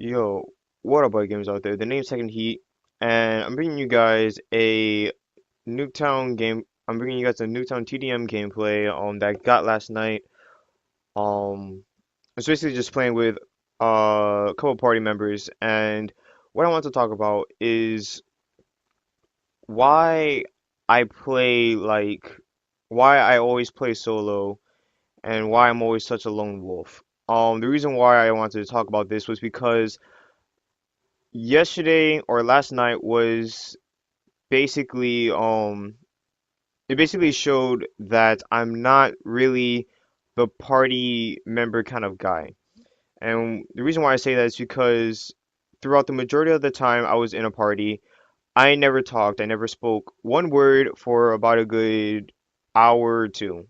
Yo, what up, boy gamers out there? The name's Second Heat, and I'm bringing you guys a Nuketown game. I'm bringing you guys a Nuketown TDM gameplay that I got last night. It's basically just playing with a couple party members, and what I want to talk about is why I play why I always play solo and why I'm always such a lone wolf. The reason why I wanted to talk about this was because yesterday or last night was basically it basically showed that I'm not really the party member kind of guy. And the reason why I say that is because throughout the majority of the time I was in a party, I never talked, I never spoke one word for about a good hour or two.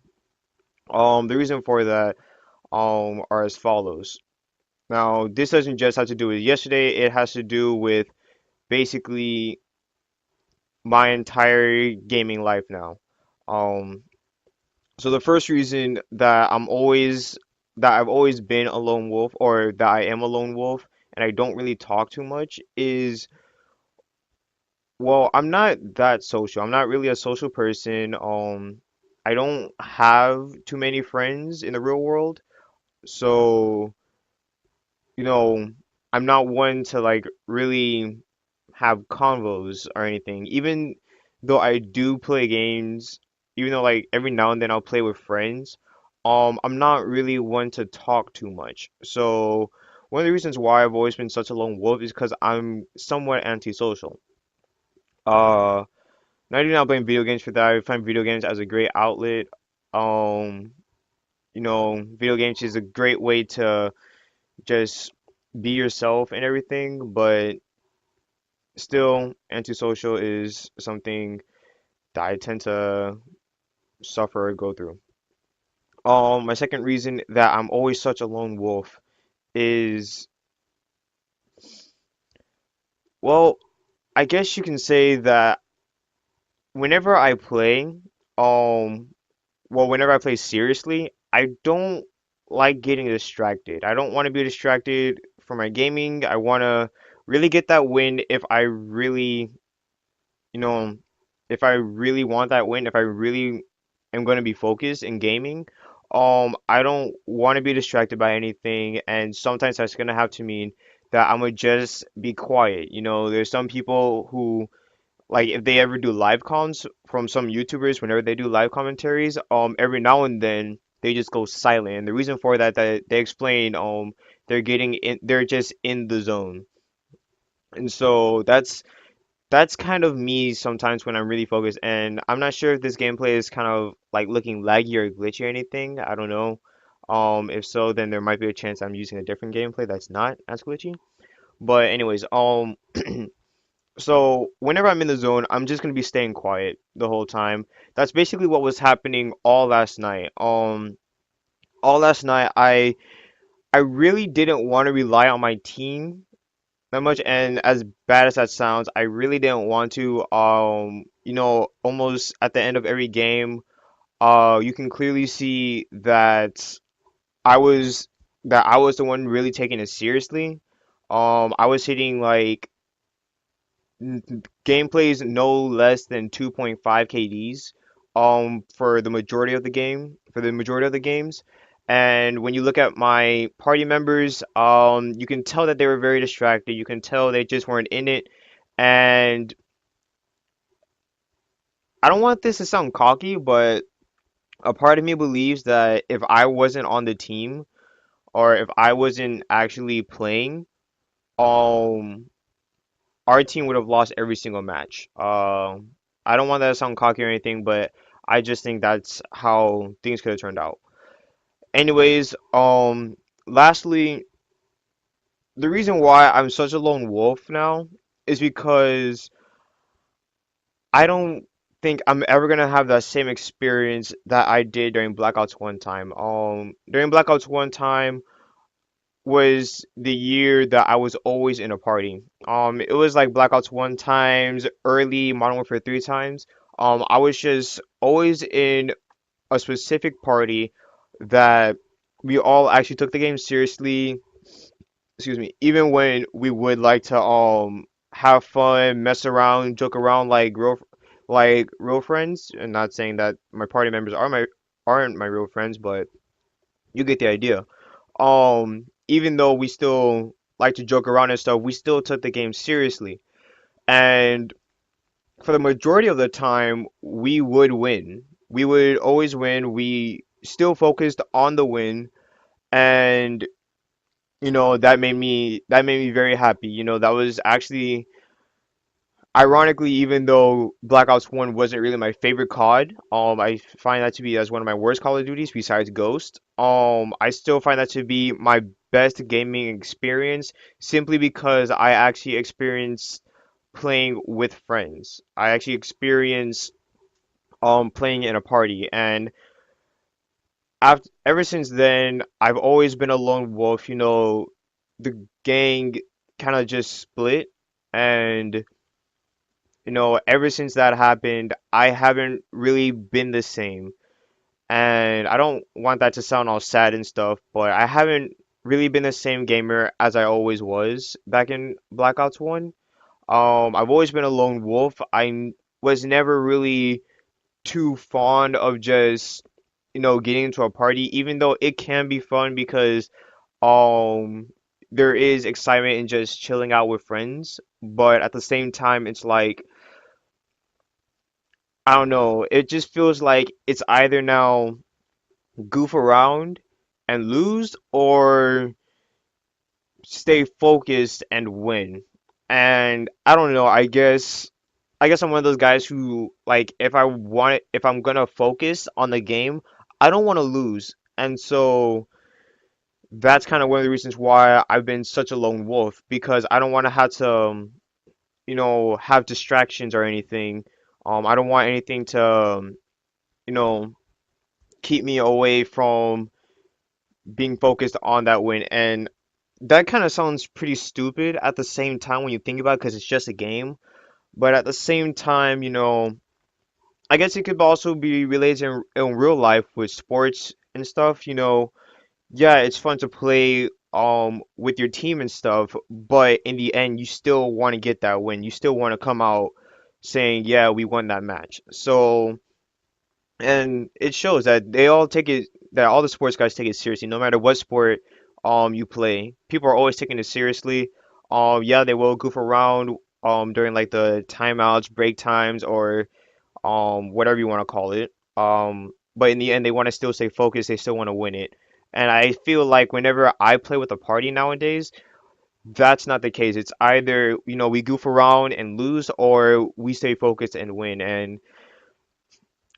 The reason for that are as follows. Now, this doesn't just have to do with yesterday, it has to do with basically my entire gaming life now. Um, so the first reason that I've always been a lone wolf or that I am a lone wolf and I don't really talk too much is, well, I'm not that social. I'm not really a social person. I don't have too many friends in the real world. So, you know, I'm not one to like really have convos or anything. Even though I do play games, even though like every now and then I'll play with friends, I'm not really one to talk too much. So one of the reasons why I've always been such a lone wolf is because I'm somewhat antisocial. Uh, Not even not playing video games for that. I find video games as a great outlet. Um, Video games is a great way to just be yourself and everything, but still, antisocial is something that I tend to suffer or go through. My second reason that I'm always such a lone wolf is, well, I guess you can say that whenever I play, whenever I play seriously, I don't like getting distracted. I don't want to be distracted from my gaming. I want to really get that win if I really, you know, if I really want that win, if I really am going to be focused in gaming, I don't want to be distracted by anything, and sometimes that's going to have to mean that I'm gonna just be quiet. There's some people who like if they ever do live comms from some YouTubers, whenever they do live commentaries, every now and then they just go silent. And the reason for that they explain, they're just in the zone, and so that's kind of me sometimes when I'm really focused, and I'm not sure if this gameplay is kind of like looking laggy or glitchy or anything. I don't know. If so, then there might be a chance I'm using a different gameplay that's not as glitchy. But anyways, so whenever I'm in the zone, I'm just gonna be staying quiet the whole time. That's basically what was happening all last night. All last night, I really didn't want to rely on my team that much, and as bad as that sounds, I really didn't want to. Almost at the end of every game, you can clearly see I was that I was the one really taking it seriously. I was hitting like gameplays no less than 2.5 KDs for the majority of the games. And when you look at my party members, you can tell that they were very distracted. You can tell they just weren't in it. And I don't want this to sound cocky, but a part of me believes that if I wasn't on the team or if I wasn't actually playing, um, our team would have lost every single match. I don't want that to sound cocky or anything, but I just think that's how things could have turned out. Anyways, lastly, the reason why I'm such a lone wolf now is because I don't think I'm ever gonna have that same experience that I did during Blackouts one time. During Blackouts one time was the year that I was always in a party. It was like Blackouts one times, early Modern Warfare 3 times. I was just always in a specific party that we all actually took the game seriously. excuse me, even when we would like to have fun, mess around, joke around like real friends, and not saying that my party members aren't my real friends, but you get the idea. Even though we still like to joke around and stuff, we still took the game seriously. And for the majority of the time, we would win. We would always win. We still focused on the win, and that made me very happy. That was actually ironically, even though Black Ops 1 wasn't really my favorite COD, I find that to be as one of my worst Call of Duties besides Ghost. I still find that to be my best gaming experience simply because I actually experienced playing with friends. I actually experienced playing in a party, and ever since then, I've always been a lone wolf. The gang kind of just split, and ever since that happened, I haven't really been the same. And I don't want that to sound all sad and stuff, but I haven't really been the same gamer as I always was back in Black Ops 1. I've always been a lone wolf. Was never really too fond of just, getting into a party, even though it can be fun because um there is excitement in just chilling out with friends. But at the same time, it's like I don't know. It just feels like it's either now goof around and lose or stay focused and win. And I don't know. I guess I'm one of those guys who like if I'm gonna focus on the game, I don't want to lose. And so that's kind of one of the reasons why I've been such a lone wolf because I don't want to have to have distractions or anything. I don't want anything to you know keep me away from being focused on that win. And that kind of sounds pretty stupid at the same time when you think about it because it's just a game. But at the same time, I guess it could also be related in real life with sports and stuff. Yeah, it's fun to play with your team and stuff, but in the end, you still want to get that win. You still want to come out saying, "Yeah, we won that match." So and it shows that that all the sports guys take it seriously, no matter what sport you play. People are always taking it seriously. Yeah, they will goof around during like the timeouts, break times, or whatever you want to call it. But in the end, they want to still stay focused. They still want to win it. And I feel like whenever I play with a party nowadays, that's not the case. It's either, we goof around and lose, or we stay focused and win. And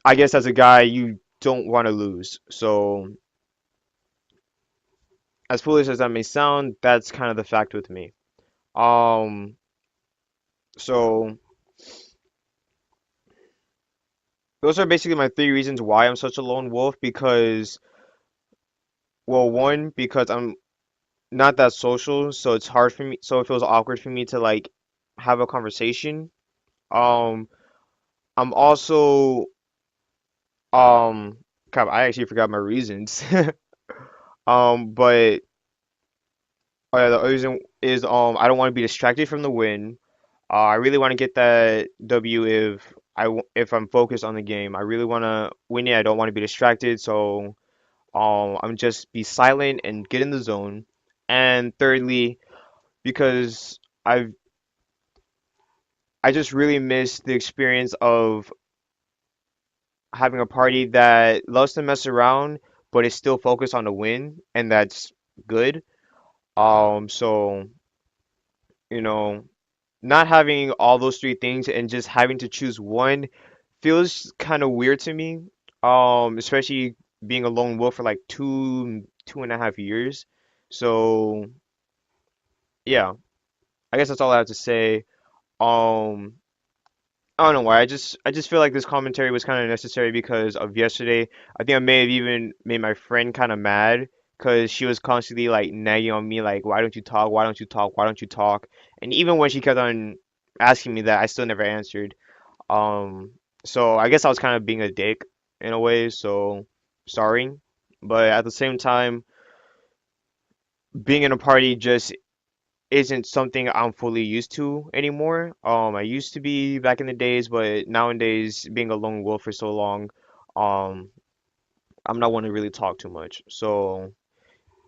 I guess as a guy, you don't want to lose. So, as foolish as that may sound, that's kind of the fact with me. Um, so those are basically my three reasons why I'm such a lone wolf because, well, one, because I'm not that social, so it's hard for me, so it feels awkward for me to like have a conversation. Um, I'm also, um, crap, I actually forgot my reasons. But the other reason is I don't want to be distracted from the win. I really want to get that W if I'm focused on the game. I really want to win it. I don't want to be distracted, so I'm just be silent and get in the zone. And thirdly, because I just really miss the experience of having a party that loves to mess around, but is still focused on the win, and that's good. So you know, not having all those three things and just having to choose one feels kind of weird to me. Especially being a lone wolf for like 2.5 years. So yeah, I guess that's all I have to say. Um, I don't know why. I just feel like this commentary was kind of necessary because of yesterday. I think I may have even made my friend kind of mad because she was constantly like nagging on me like, "Why don't you talk? Why don't you talk? Why don't you talk?" And even when she kept on asking me that, I still never answered. Um, so I guess I was kind of being a dick in a way, so sorry. But at the same time, being in a party just isn't something I'm fully used to anymore. I used to be back in the days, but nowadays being a lone wolf for so long, um, I'm not one to really talk too much. So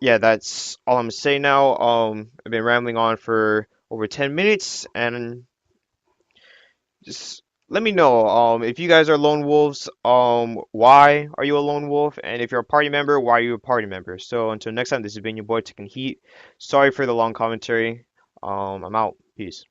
yeah, that's all I'm gonna say now. I've been rambling on for over 10 minutes, and just let me know if you guys are lone wolves, why are you a lone wolf? And if you're a party member, why are you a party member? So until next time, this has been your boy Taking Heat. Sorry for the long commentary. I'm out. Peace.